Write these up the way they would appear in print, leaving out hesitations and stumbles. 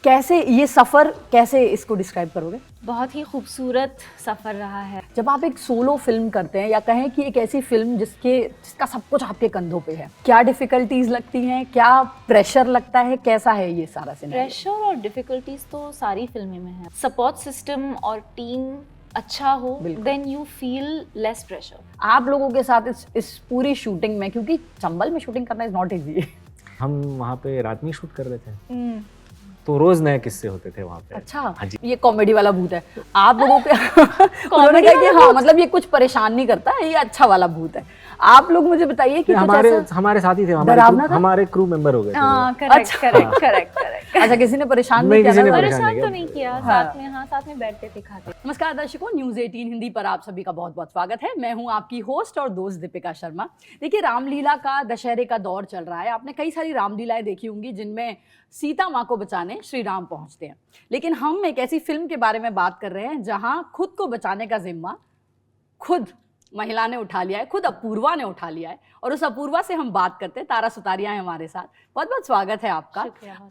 कैसे ये सफ़र कैसे इसको डिस्क्राइब करोगे? बहुत ही खूबसूरत सफ़र रहा है। जब आप एक सोलो फिल्म करते हैं या कहें कि एक ऐसी फिल्म जिसका सब कुछ आपके कंधों पे है, क्या डिफ़िकल्टीज़ लगती हैं, क्या प्रेशर लगता है, कैसा है ये सारा सिनेरियो? प्रेशर और डिफ़िकल्टीज़ तो सारी फिल्में में है। सपोर्ट सिस्टम और टीम अच्छा हो, then you feel less pressure. आप लोगों के साथ इस पूरी शूटिंग में, क्योंकि चंबल में शूटिंग करना इज़ नॉट ईज़ी। हम वहाँ पे रात में शूट कर रहे थे, तो रोज नए किस्से होते थे वहाँ पे। अच्छा, हाँ जी। ये कॉमेडी वाला भूत है आप लोगों के। उन्होंने कहा कि हाँ, मतलब ये कुछ परेशान नहीं करता, ये अच्छा वाला भूत है। आप लोग मुझे बताइए कि हमारे साथ ही थे, हमारे क्रू मेंबर हो गए थे। हाँ, करेक्ट। अच्छा, किसी ने परेशान नहीं, नहीं किसी ने किया? परेशान तो नहीं किया। साथ में बैठते थे, खाते। नमस्कार दर्शकों, न्यूज़ 18 हिंदी पर आप सभी का बहुत बहुत स्वागत है। मैं हूं आपकी होस्ट और दोस्त दीपिका शर्मा। देखिए, रामलीला का दशहरे का दौर चल रहा है। आपने कई सारी रामलीलाएं देखी होंगी जिनमें सीता माँ को बचाने श्री राम पहुंचते हैं, लेकिन हम एक ऐसी फिल्म के बारे में बात कर रहे हैं जहां खुद को बचाने का जिम्मा खुद महिला ने उठा लिया है, खुद अपूर्वा ने उठा लिया है। और उस अपूर्वा से हम बात करते हैं। तारा सुतारिया है हमारे साथ। बहुत बहुत स्वागत है आपका।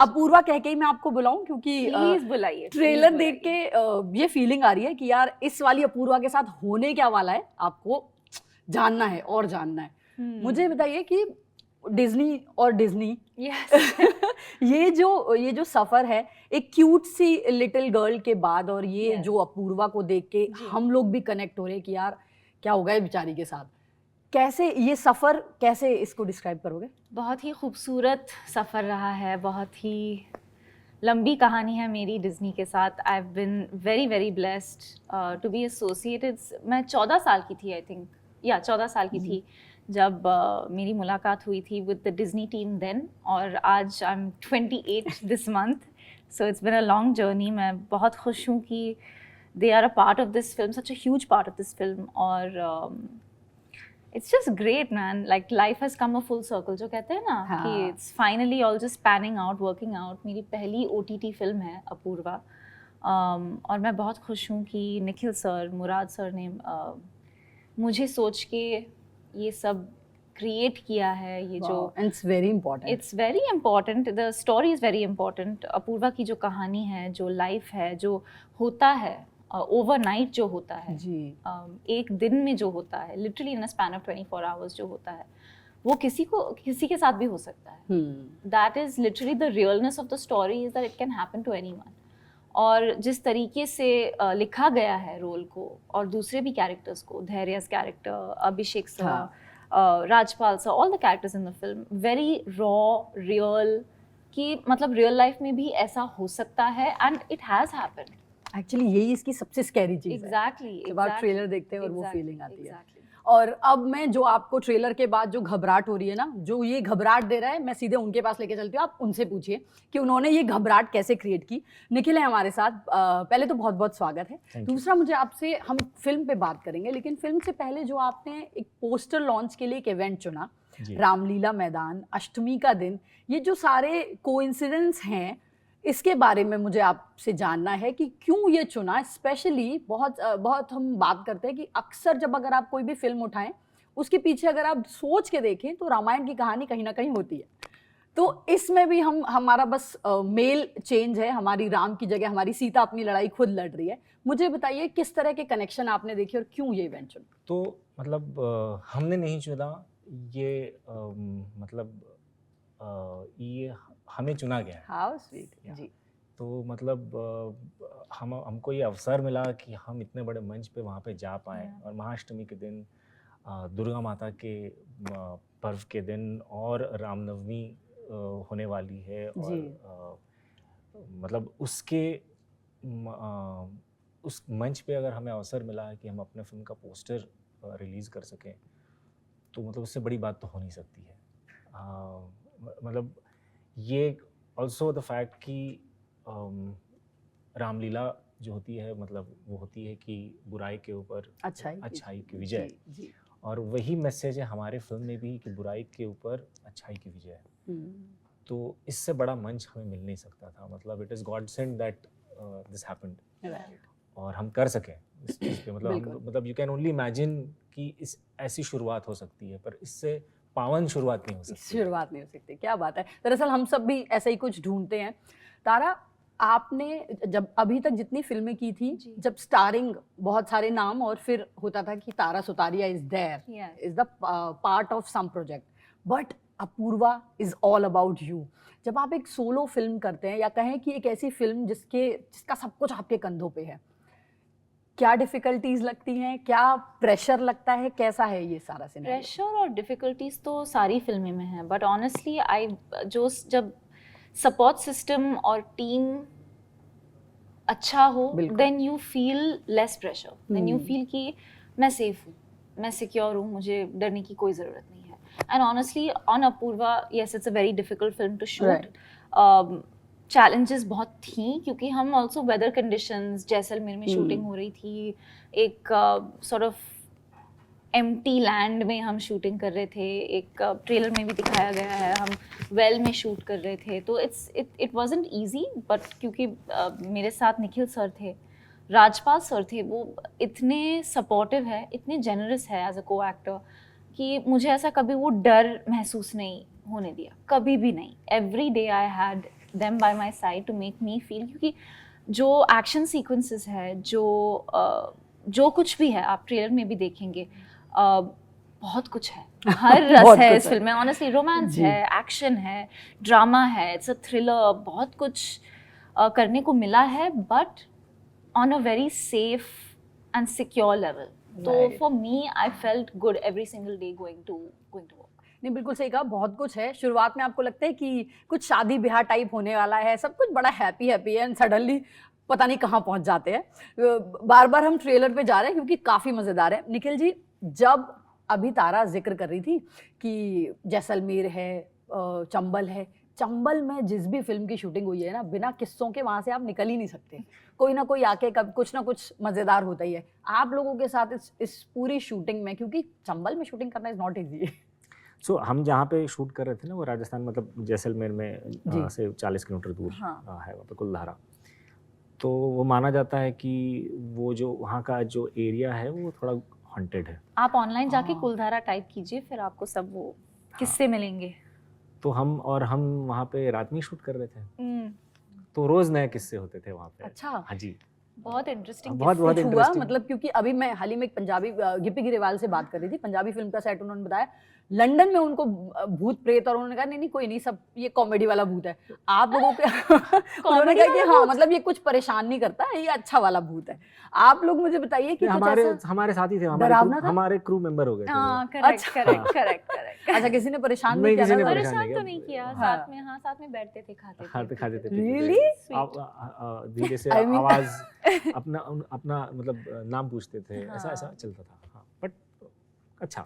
अपूर्वा कह के ही मैं आपको बुलाऊं क्योंकि प्लीज बुलाइए। ट्रेलर देख के ये फीलिंग आ रही है कि यार इस वाली अपूर्वा के साथ होने क्या वाला है, आपको जानना है और जानना है। मुझे बताइए कि डिज्नी ये जो सफर है एक क्यूट सी लिटिल गर्ल के बाद, और ये जो अपूर्वा को देख के हम लोग भी कनेक्ट हो रहे हैं कि यार क्या होगा इस बेचारी के साथ। कैसे ये सफ़र, कैसे इसको डिस्क्राइब करोगे? बहुत ही खूबसूरत सफ़र रहा है, बहुत ही लंबी कहानी है मेरी डिज्नी के साथ। I have been very blessed to be associated. मैं 14 साल की थी, आई थिंक 14 साल की थी जब मेरी मुलाकात हुई थी with the Disney team then, और आज I am 28 this month. So it's been a long journey. मैं बहुत खुश हूँ कि they are a part of this film, such a huge part of this film, और it's just great, man. Like life has come a full circle, जो कहते हैं ना कि it's finally all just panning out, working out. मेरी पहली OTT film है अपूर्वा, और मैं बहुत खुश हूँ कि निखिल सर, मुराद सर ने मुझे सोच के ये सब क्रिएट किया है। ये जो it's very important, the story is very important. Apurva की जो कहानी है, जो लाइफ है, जो होता है ओवरनाइट, जो होता है एक दिन में, जो होता है literally in a span of 24 hours जो होता है, वो किसी के साथ भी हो सकता है। That is literally the realness of the story, is that it can happen to anyone. और जिस तरीके से लिखा गया है रोल को और दूसरे भी कैरेक्टर्स को, Dhairya's character, Abhishek sir, Rajpal sir, all the characters in the film very raw, real, कि मतलब रियल लाइफ में भी ऐसा हो सकता है, and it has happened. Actually यही इसकी सबसे स्कैरी चीज़ है। एग्जैक्टली। जब आप ट्रेलर देखते हैं और वो फीलिंग आती है। और अब मैं जो आपको ट्रेलर के बाद जो घबराहट हो रही है ना, जो ये घबराहट दे रहा है, मैं सीधे उनके पास लेके चलती हूँ। आप उनसे पूछिए कि उन्होंने ये घबराहट कैसे क्रिएट की। निखिल है हमारे साथ। पहले तो बहुत बहुत स्वागत है। दूसरा, मुझे आपसे, हम फिल्म पे बात करेंगे, लेकिन फिल्म से पहले जो आपने एक पोस्टर लॉन्च के लिए एक इवेंट चुना, रामलीला मैदान, अष्टमी का दिन, ये जो सारे कोइंसिडेंस हैं, इसके बारे में मुझे आपसे जानना है कि क्यों ये चुना। स्पेशली बहुत हम बात करते हैं कि अक्सर जब अगर आप कोई भी फिल्म उठाएं, उसके पीछे अगर आप सोच के देखें तो रामायण की कहानी कहीं ना कहीं होती है। तो इसमें भी हमारा बस मेल चेंज है, हमारी राम की जगह हमारी सीता अपनी लड़ाई खुद लड़ रही है। मुझे बताइए किस तरह के कनेक्शन आपने देखे और क्यों ये इवेंट चुना? तो मतलब हमने नहीं चुना ये, मतलब ये हमें चुना गया है। हाउ स्वीट जी। तो मतलब हमको ये अवसर मिला कि हम इतने बड़े मंच पे वहाँ पे जा पाए, और महाअष्टमी के दिन, दुर्गा माता के पर्व के दिन, और रामनवमी होने वाली है, और मतलब उस मंच पे अगर हमें अवसर मिला है कि हम अपने फिल्म का पोस्टर रिलीज़ कर सकें, तो मतलब उससे बड़ी बात तो हो नहीं सकती है। मतलब ये ऑल्सो द फैक्ट कि रामलीला जो होती है, मतलब वो होती है कि बुराई के ऊपर अच्छाई की विजय, और वही मैसेज है हमारे फिल्म में भी कि बुराई के ऊपर अच्छाई की विजय। तो इससे बड़ा मंच हमें मिल नहीं सकता था। मतलब it is God sent that this happened, और हम कर सकें इस चीज़ पे। मतलब यू कैन ओनली इमेजिन कि इस ऐसी शुरुआत हो सकती है, पर इससे पावन शुरुआत नहीं हो सकती। क्या बात है। दरअसल हम सब भी ऐसा ही कुछ ढूंढते हैं। तारा, आपने जब अभी तक जितनी फिल्में की थी, जब स्टारिंग बहुत सारे नाम और फिर होता था कि Tara Sutaria is there, is the part of some project, but Apurva is all about you. जब आप एक सोलो फिल्म करते हैं या कहें कि एक ऐसी फिल्म जिसका सब कुछ आपके कंधों पे है, क्या डिफिकल्टीज लगती हैं, क्या प्रेशर लगता है, कैसा है ये सारा सिनेरियो? प्रेशर और डिफिकल्टीज तो सारी फिल्में में है, बट ऑनेस्टली जब सपोर्ट सिस्टम और टीम अच्छा हो, then you feel less pressure, then you feel कि मैं सेफ हूँ, मैं सिक्योर हूँ, मुझे डरने की कोई ज़रूरत नहीं है। And honestly on Apurva, yes it's a very difficult film to shoot. Challenges बहुत थी क्योंकि हम ऑल्सो वेदर कंडीशंस, जैसलमेर में शूटिंग हो रही थी, एक सॉर्ट ऑफ एम्प्टी लैंड में हम शूटिंग कर रहे थे, एक ट्रेलर में भी दिखाया गया है, हम वेल में शूट कर रहे थे, तो इट वाजंट इजी। बट क्योंकि मेरे साथ निखिल सर थे, राजपाल सर थे, वो इतने सपोर्टिव है, इतने जेनरस है एज अ को एक्टर कि मुझे ऐसा कभी वो डर महसूस नहीं होने दिया, कभी भी नहीं। Every day I had them by my side to make me feel, क्योंकि जो एक्शन सीक्वेंसेस है, जो कुछ भी है, आप ट्रेलर में भी देखेंगे, बहुत कुछ है, हर रस है इस फिल्म में। ऑनेस्टली रोमांस है, एक्शन है, ड्रामा है, इट्स अ थ्रिलर, बहुत कुछ करने को मिला है, but on a very safe and secure level. तो for me I felt good every single day going to work. नहीं, बिल्कुल सही कहा, बहुत कुछ है। शुरुआत में आपको लगता है कि कुछ शादी ब्याह टाइप होने वाला है, सब कुछ बड़ा हैप्पी है, एंड सडनली पता नहीं कहाँ पहुंच जाते हैं। बार बार हम ट्रेलर पे जा रहे हैं क्योंकि काफ़ी मज़ेदार है। निखिल जी, जब अभी तारा जिक्र कर रही थी कि जैसलमेर है, चंबल है, चंबल में जिस भी फिल्म की शूटिंग हुई है ना, बिना किस्सों के वहाँ से आप निकल ही नहीं सकते। कोई ना कोई आके कब कुछ ना कुछ मज़ेदार होता ही है। आप लोगों के साथ इस पूरी शूटिंग में, क्योंकि चंबल में शूटिंग करना इज़ नॉट ईजी। सो हम जहाँ पे शूट कर रहे थे ना, वो राजस्थान, मतलब जैसलमेर में से 40 किलोमीटर दूर है वहाँ पे कुलधारा। तो वो माना जाता है कि वो जो वहाँ का जो एरिया है वो थोड़ा हॉन्टेड है। आप ऑनलाइन जाके कुलधारा टाइप कीजिए, फिर आपको सब वो किस्से मिलेंगे। तो हम वहाँ पे रात में शूट कर रहे थे, तो रोज नए किस्से होते थे वहाँ पे। अच्छा, हाँ जी, बहुत इंटरेस्टिंग बहुत इंटरेस्टिंग। मतलब क्योंकि अभी मैं हाल ही में एक पंजाबी गिप्पी गिरेवाल से बात कर रही थी, पंजाबी फिल्म का सेट, उन्होंने बताया लंदन में उनको भूत प्रेत, और उन्होंने कहा नहीं कोई नहीं, सब ये कॉमेडी वाला भूत है। आप लोगों के उन्होंने कहा कि हाँ, मतलब ये कुछ परेशान नहीं करता, ये अच्छा वाला भूत है। आप लोग मुझे बताइए कि हमारे साथी थे, हमारे क्रू मेंबर हो गए थे। करेक्ट। अच्छा, किसी ने परेशान नहीं किया? परेशान तो नहीं किया, साथ में बैठते थे, खाते थे। रियली? धीरे से आवाज अपना मतलब नाम पूछते थे, ऐसा चलता था। बट अच्छा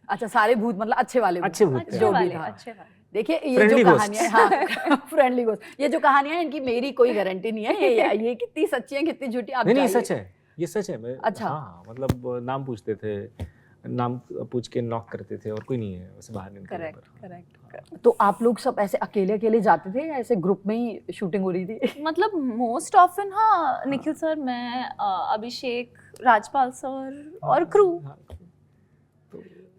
अच्छा, सारे भूत मतलब अच्छे वाले भूत जो भी था। देखिए, ये जो कहानियां, हाँ, फ्रेंडली गोस्ट, ये जो कहानियां हैं, इनकी मेरी कोई गारंटी नहीं है, ये कितनी सच्ची है कितनी झूठी, आप नहीं, सच है, ये सच है। अच्छा, हाँ, मतलब नाम पूछते थे, नाम पूछ के नॉक करते थे, और कोई नहीं है वैसे बाहर निकलने पर। करेक्ट। तो आप लोग सब ऐसे अकेले जाते थे या ऐसे ग्रुप में ही शूटिंग हो रही थी? मतलब मोस्ट ऑफन हाँ, निखिल सर, मैं, अभिषेक, राजपाल सर और क्रू।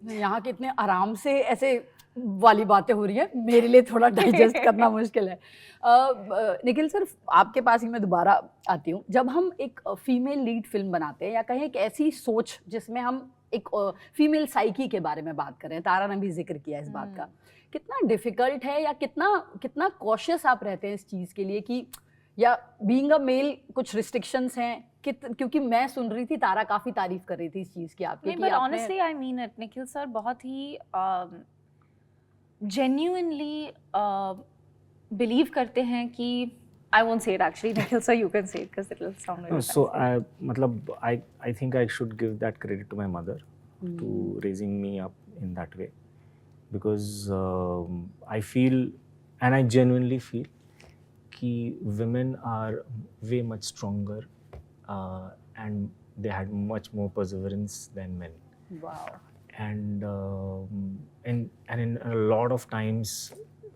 यहाँ कितने आराम से ऐसे वाली बातें हो रही है, मेरे लिए थोड़ा डाइजेस्ट करना मुश्किल है। निखिल सर, आपके पास ही मैं दोबारा आती हूँ। जब हम एक फीमेल लीड फिल्म बनाते हैं, या कहें एक ऐसी सोच जिसमें हम एक फीमेल साइकी के बारे में बात कर रहे हैं, तारा ने भी जिक्र किया इस बात का, कितना डिफिकल्ट है या कितना कॉशियस आप रहते हैं इस चीज़ के लिए, कि या बीइंग अ मेल कुछ रिस्ट्रिक्शंस हैं? क्योंकि मैं सुन रही थी, तारा काफ़ी तारीफ कर रही थी इस चीज़ की आपकी। नहीं, but honestly I mean it, Nikhil sir बहुत ही जेन्युइनली बिलीव करते हैं कि, I won't say it actually, Nikhil sir, you can say it because it will sound very fancy. So I think I should give that credit to my mother to raising me up in that way, because I feel, and I genuinely feel कि women are way much stronger and they had much more perseverance than men. Wow. And in a lot of times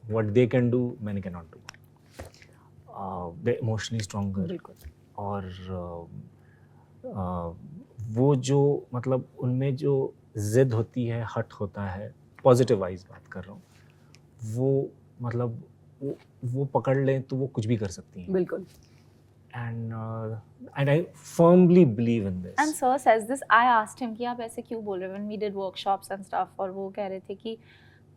what they can do, men cannot do. They're emotionally stronger. और वो जो मतलब उनमें जो जिद होती है, हट होता है, पॉजिटिव वाइज बात कर रहा हूँ, वो मतलब वो पकड़ लें तो वो कुछ भी कर सकती हैं। बिल्कुल। And I firmly believe in this. And sir says this. I asked him कि आप ऐसे क्यों बोल रहे हैं when we did workshops and stuff, और वो कह रहे थे कि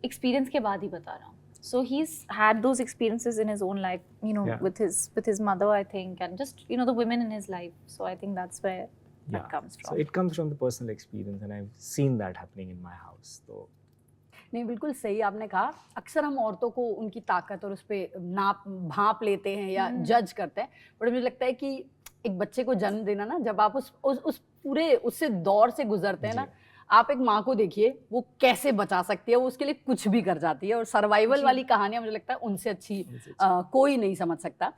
experience के बाद ही बता रहा हूँ. So he's had those experiences in his own life, you know, Yeah. with his mother, I think, and just, you know, the women in his life. So I think that's where that comes from. So it comes from the personal experience, and I've seen that happening in my house. So नहीं, बिल्कुल सही आपने कहा। अक्सर हम औरतों को उनकी ताकत और उस पे नाप भांप लेते हैं या जज करते हैं, बट मुझे लगता है कि एक बच्चे को जन्म देना ना, जब आप उस पूरे उससे दौर से गुजरते हैं ना, आप एक माँ को देखिए वो कैसे बचा सकती है, वो उसके लिए कुछ भी कर जाती है, और सर्वाइवल वाली कहानियां मुझे लगता है उनसे अच्छी कोई नहीं समझ सकता।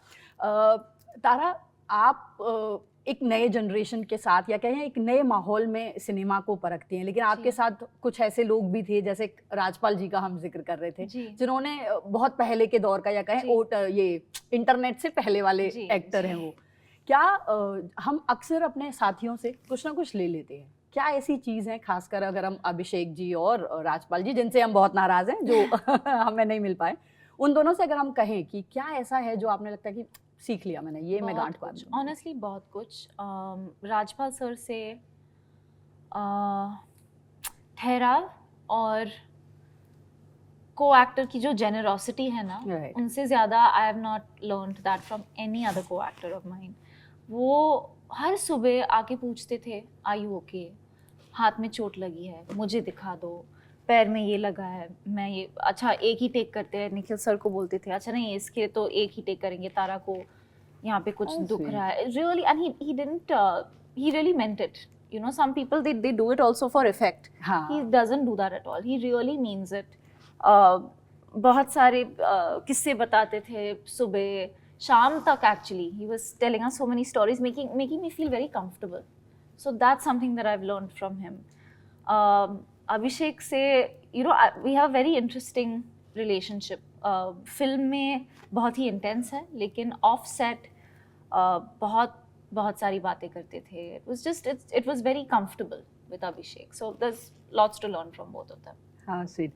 तारा, आप एक नए जनरेशन के साथ या कहें एक नए माहौल में सिनेमा को परखती हैं, लेकिन आपके साथ कुछ ऐसे लोग भी थे, जैसे राजपाल जी का हम जिक्र कर रहे थे, जिन्होंने बहुत पहले के दौर का या कहें ये इंटरनेट से पहले वाले एक्टर हैं वो। क्या हम अक्सर अपने साथियों से कुछ ना कुछ ले लेते हैं? क्या ऐसी चीज़ है, खासकर अगर हम अभिषेक जी और राजपाल जी, जिनसे हम बहुत नाराज़ हैं, जो हमें नहीं मिल पाए, उन दोनों से अगर हम कहें कि क्या ऐसा है जो आपने लगता है कि सीख लिया मैंने, ये मैं गांठ पा दूँ? ऑनेस्टली बहुत कुछ। राजपाल सर से ठहराव और को एक्टर की जो जेनरोसिटी है ना, उनसे ज़्यादा I have not learned that from any other को एक्टर ऑफ माइंड। वो हर सुबह आके पूछते थे, आर यू ओके, हाथ में चोट लगी है, मुझे दिखा दो, पैर में ये लगा है, मैं ये, अच्छा एक ही टेक करते हैं। निखिल सर को बोलते थे, अच्छा नहीं इसके तो एक ही टेक करेंगे, तारा को यहाँ पे कुछ दुख रहा है, really. And he didn't he really meant it, you know. Some people they do it also for effect. He doesn't do that at all, he really means it. बहुत सारे किस्से बताते थे सुबह शाम तक। Actually he was telling us so many stories, making me feel very comfortable. So that's something that I've learned from him. Abhishek से, you know, we have a very interesting relationship. Film में बहुत ही intense है, लेकिन of set बहुत सारी बातें करते थे। It was very comfortable with Abhishek. So there's lots to learn from both of them. हाँ स्वीट।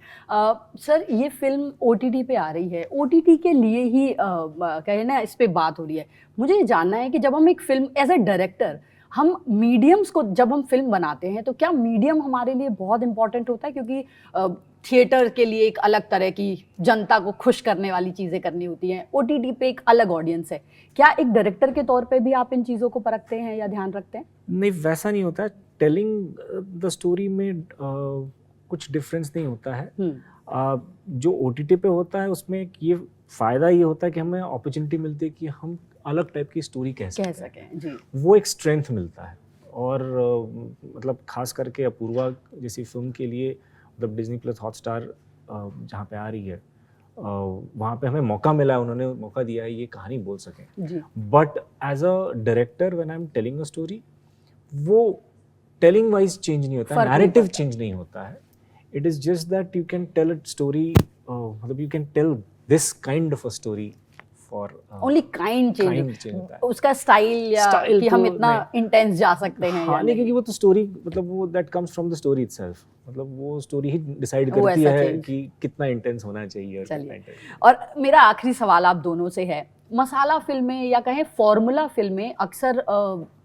सर, ये फिल्म OTT पे आ रही है, OTT के लिए ही कहें ना इस पे बात हो रही है। मुझे ये जानना है कि जब हम एक फिल्म एज अ डायरेक्टर, हम मीडियम्स को जब हम फिल्म बनाते हैं, तो क्या मीडियम हमारे लिए बहुत इंपॉर्टेंट होता है? क्योंकि थिएटर के लिए एक अलग तरह की जनता को खुश करने वाली चीज़ें करनी होती हैं, OTT पे एक अलग ऑडियंस है। क्या एक डायरेक्टर के तौर पे भी आप इन चीज़ों को परखते हैं या ध्यान रखते हैं? नहीं, वैसा नहीं होता। टेलिंग द स्टोरी में कुछ डिफरेंस नहीं होता है। जो OTT पे होता है उसमें ये फ़ायदा ये होता है कि हमें अपॉर्चुनिटी मिलती है कि हम अलग टाइप की स्टोरी कह सकें जी। वो एक स्ट्रेंथ मिलता है। और मतलब खास करके अपूर्वा जैसी फिल्म के लिए, मतलब डिज्नी प्लस हॉटस्टार जहाँ पे आ रही है, वहाँ पे हमें मौका मिला है, उन्होंने मौका दिया है ये कहानी बोल सकें। But as a director when I am telling a story, वो टेलिंग वाइज चेंज नहीं होता है, नैरेटिव चेंज नहीं होता है। It is just that you can tell a story, मतलब you can tell this kind of a story for only kind change, उसका style या कि हम इतना इंटेंस जा सकते हैं। हाँ, नहीं, क्योंकि वो तो स्टोरी, मतलब वो that comes from the story itself, मतलब वो स्टोरी ही डिसाइड करती है कि कितना इंटेंस होना चाहिए। और मेरा आखिरी सवाल आप दोनों से है, मसाला फिल्में या कहें फॉर्मूला फिल्में अक्सर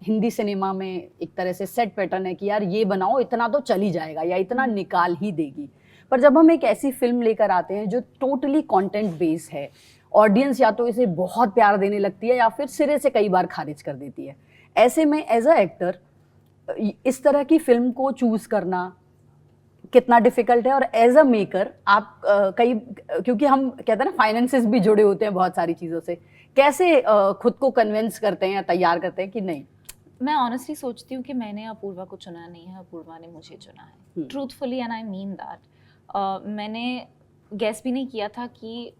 हिंदी सिनेमा में एक तरह से सेट पैटर्न है कि यार ये बनाओ, इतना तो चल ही जाएगा या इतना निकाल ही देगी। पर जब हम एक ऐसी फिल्म लेकर आते हैं जो टोटली कंटेंट बेस्ड है, ऑडियंस या तो इसे बहुत प्यार देने लगती है या फिर सिरे से कई बार खारिज कर देती है। ऐसे में एज अ एक्टर इस तरह की फिल्म को चूज करना कितना डिफिकल्ट है, और एज अ मेकर आप क्योंकि हम कहते हैं ना फाइनेंसेस भी जुड़े होते हैं बहुत सारी चीज़ों से, कैसे खुद को कन्विंस करते हैं या तैयार करते हैं कि नहीं? मैं ऑनेस्टली सोचती हूँ कि मैंने अपूर्वा को चुना नहीं है, अपूर्वा ने मुझे चुना है, truthfully, and I mean that. मैंने गेस भी नहीं किया था कि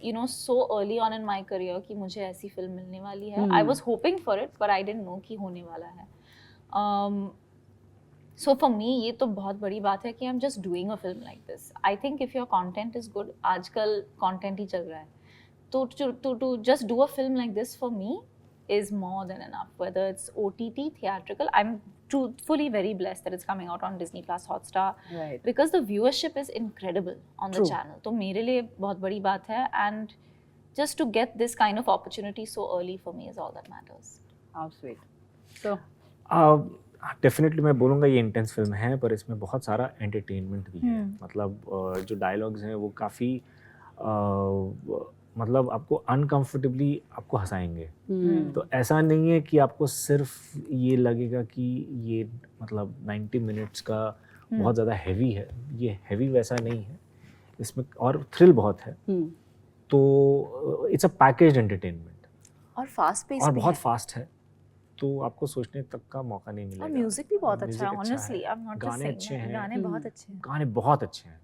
you know so early on in my career कि मुझे ऐसी फिल्म मिलने वाली है। I was hoping for it but I didn't know कि होने वाला है। So for me ये तो बहुत बड़ी बात है कि I'm just doing a film like this. I think if your content is good, आजकल content ही चल रहा है, तो to just do a film like this for me is more than enough. Whether it's OTT, theatrical, I'm truthfully very blessed that it's coming out on Disney Plus, Hotstar, right. because the viewership is incredible on the True. channel. तो मेरे लिए बहुत बड़ी बात है, and just to get this kind of opportunity so early for me is all that matters. How sweet. So definitely मैं बोलूँगा ये इंटेंस फिल्म है, पर इसमें बहुत सारा एंटरटेनमेंट भी है। मतलब जो डायलॉग्स हैं वो काफ़ी मतलब आपको अनकंफर्टेबली आपको हंसाएंगे। तो ऐसा नहीं है कि आपको सिर्फ ये लगेगा कि ये मतलब 90 मिनट्स का बहुत ज़्यादा हैवी है, ये हैवी वैसा नहीं है इसमें, और थ्रिल बहुत है। तो इट्स अ पैकेज्ड एंटरटेनमेंट और फास्ट पेस और बहुत फास्ट है, तो आपको सोचने तक का मौका नहीं मिलेगा। और म्यूजिक भी बहुत अच्छा है, honestly I am not just गाने अच्छे हैं, गाने बहुत अच्छे हैं, गाने बहुत अच्छे हैं।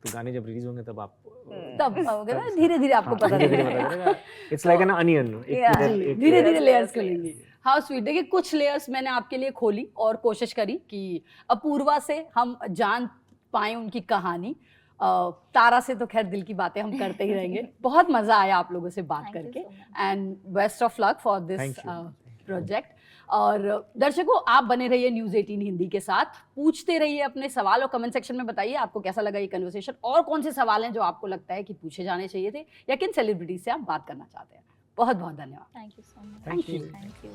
तो गाने जब रिलीज होंगे तब आप धीरे-धीरे आपको पता लगेगा। इट्स लाइक एन अनियन, धीरे-धीरे लेयर्स खुलेंगे। How sweet. देखिए कुछ लेयर्स मैंने आपके लिए खोली और कोशिश करी कि अपूर्वा से हम जान पाएं उनकी कहानी। तारा से तो खैर दिल की बातें हम करते ही रहेंगे। बहुत मजा आया आप लोगों से बात करके, and best of luck for this project. और दर्शकों, आप बने रहिए न्यूज़ 18 हिंदी के साथ, पूछते रहिए अपने सवाल और कमेंट सेक्शन में बताइए आपको कैसा लगा ये कन्वर्सेशन, और कौन से सवाल हैं जो आपको लगता है कि पूछे जाने चाहिए थे, या किन सेलिब्रिटी से आप बात करना चाहते हैं। बहुत बहुत धन्यवाद। Thank you so much. Thank you. Thank you.